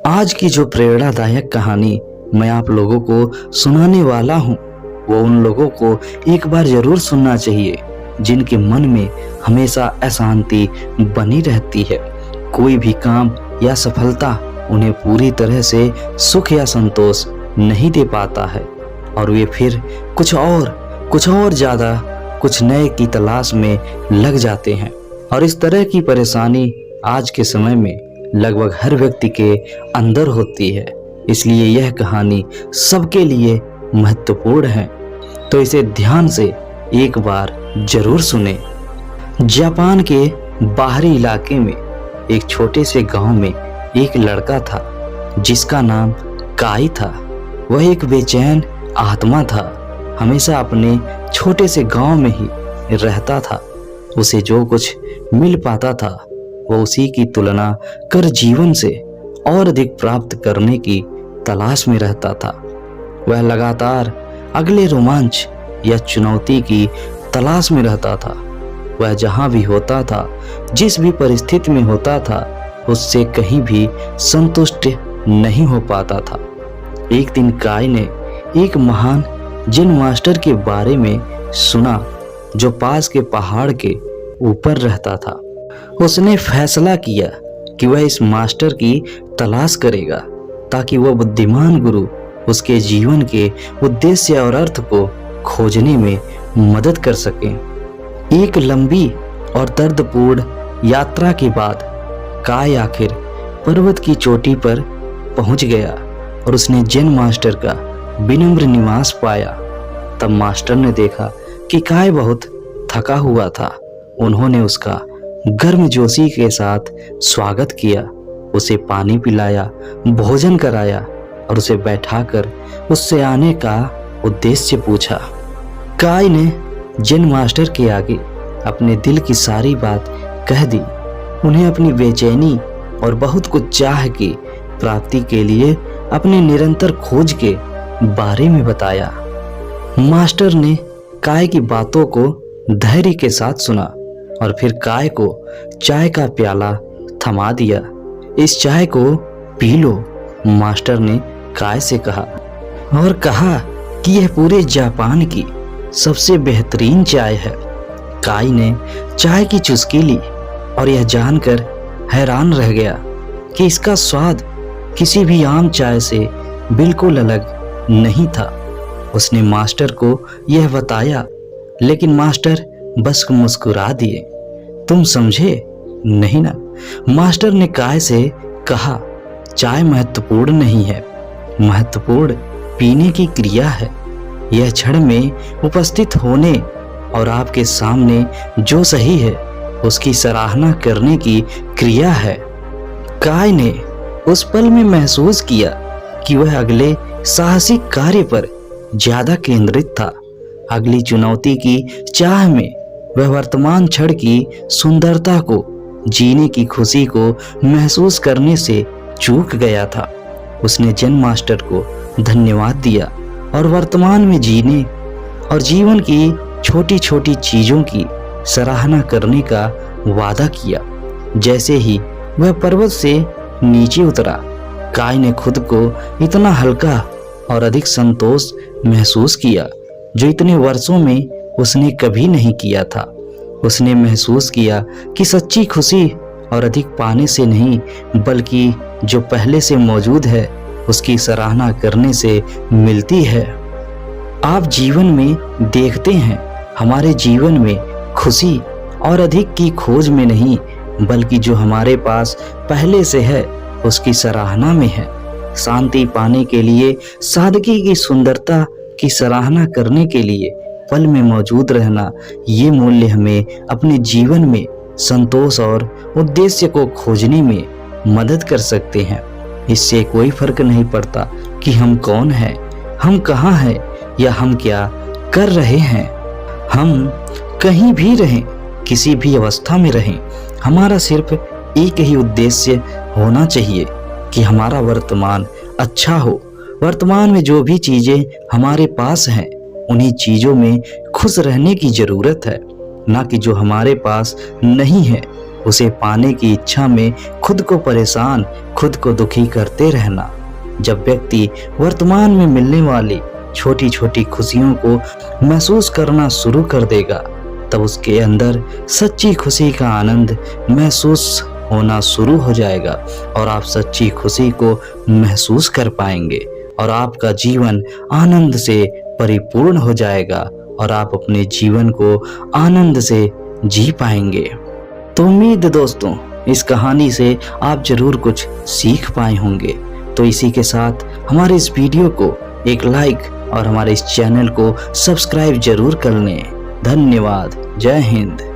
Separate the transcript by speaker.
Speaker 1: आज की जो प्रेरणादायक कहानी मैं आप लोगों को सुनाने वाला हूँ वो उन लोगों को एक बार जरूर सुनना चाहिए जिनके मन में हमेशा अशांति बनी रहती है। कोई भी काम या सफलता उन्हें पूरी तरह से सुख या संतोष नहीं दे पाता है और वे फिर कुछ और ज्यादा कुछ नए की तलाश में लग जाते हैं। और इस तरह की परेशानी आज के समय में लगभग हर व्यक्ति के अंदर होती है, इसलिए यह कहानी सबके लिए महत्वपूर्ण है, तो इसे ध्यान से एक बार जरूर सुने। जापान के बाहरी इलाके में एक छोटे से गांव में एक लड़का था जिसका नाम काई था। वह एक बेचैन आत्मा था, हमेशा अपने छोटे से गांव में ही रहता था। उसे जो कुछ मिल पाता था वो उसी की तुलना कर जीवन से और अधिक प्राप्त करने की तलाश में रहता था। वह लगातार अगले रोमांच या चुनौती की तलाश में रहता था। वह जहां भी होता था, जिस भी परिस्थिति में होता था, उससे कहीं भी संतुष्ट नहीं हो पाता था। एक दिन काई ने एक महान जिन मास्टर के बारे में सुना जो पास के पहाड़ के ऊपर रहता था। उसने फैसला किया कि वह इस मास्टर की तलाश करेगा ताकि वह बुद्धिमान गुरु उसके जीवन के उद्देश्य और अर्थ को खोजने में मदद कर सके। एक लंबी और दर्दपूर्ण यात्रा के बाद काई आखिर पर्वत की चोटी पर पहुंच गया और उसने जैन मास्टर का विनम्र निवास पाया। तब मास्टर ने देखा कि काई बहुत थका हुआ था। उन्होंने उसका गर्मजोशी के साथ स्वागत किया, उसे पानी पिलाया, भोजन कराया और उसे बैठाकर उससे आने का उद्देश्य पूछा। काई ने जैन मास्टर के आगे अपने दिल की सारी बात कह दी। उन्हें अपनी बेचैनी और बहुत कुछ चाह की प्राप्ति के लिए अपने निरंतर खोज के बारे में बताया। मास्टर ने काई की बातों को धैर्य के साथ सुना और फिर काई को चाय का प्याला थमा दिया। इस चाय को पी लो, मास्टर ने काई से कहा और कहा कि यह पूरे जापान की सबसे बेहतरीन चाय है। काई ने चाय की चुस्की ली और यह जानकर हैरान रह गया कि इसका स्वाद किसी भी आम चाय से बिल्कुल अलग नहीं था। उसने मास्टर को यह बताया, लेकिन मास्टर बस मुस्कुरा दिए। तुम समझे नहीं ना? मास्टर ने काई से कहा, चाय महत्वपूर्ण नहीं है, महत्वपूर्ण पीने की क्रिया है। यह क्षण में उपस्थित होने और आपके सामने जो सही है उसकी सराहना करने की क्रिया है। काई ने उस पल में महसूस किया कि वह अगले साहसिक कार्य पर ज्यादा केंद्रित था। अगली चुनौती की चाह में वह वर्तमान क्षण की सुंदरता को, जीने की खुशी को महसूस करने से चूक गया था। उसने जैन मास्टर को धन्यवाद दिया और वर्तमान में जीने और जीवन की छोटी छोटी चीजों की सराहना करने का वादा किया। जैसे ही वह पर्वत से नीचे उतरा, काई ने खुद को इतना हल्का और अधिक संतोष महसूस किया जो इतने वर्षों में उसने कभी नहीं किया था। उसने महसूस किया कि सच्ची खुशी और अधिक पाने से नहीं, बल्कि जो पहले से मौजूद है उसकी सराहना करने से मिलती है। आप जीवन में देखते हैं, हमारे जीवन में खुशी और अधिक की खोज में नहीं, बल्कि जो हमारे पास पहले से है उसकी सराहना में है। शांति पाने के लिए, सादगी की सुंदरता की सराहना करने के लिए पल में मौजूद रहना, ये मूल्य हमें अपने जीवन में संतोष और उद्देश्य को खोजने में मदद कर सकते हैं। इससे कोई फर्क नहीं पड़ता कि हम कौन हैं, हम कहाँ हैं या हम क्या कर रहे हैं। हम कहीं भी रहें, किसी भी अवस्था में रहें, हमारा सिर्फ एक ही उद्देश्य होना चाहिए कि हमारा वर्तमान अच्छा हो। वर्तमान में जो भी चीजें हमारे पास हैं उन्हीं चीजों में खुश रहने की जरूरत है, ना कि जो हमारे पास नहीं है उसे पाने की इच्छा में खुद को परेशान, खुद को दुखी करते रहना। जब व्यक्ति वर्तमान में मिलने वाली छोटी छोटी खुशियों को महसूस करना शुरू कर देगा, तब उसके अंदर सच्ची खुशी का आनंद महसूस होना शुरू हो जाएगा और आप सच्ची खुशी को महसूस कर पाएंगे और आपका जीवन आनंद से परिपूर्ण हो जाएगा और आप अपने जीवन को आनंद से जी पाएंगे। तो उम्मीद है दोस्तों इस कहानी से आप जरूर कुछ सीख पाए होंगे। तो इसी के साथ हमारे इस वीडियो को एक लाइक और हमारे इस चैनल को सब्सक्राइब जरूर कर लें। धन्यवाद। जय हिंद।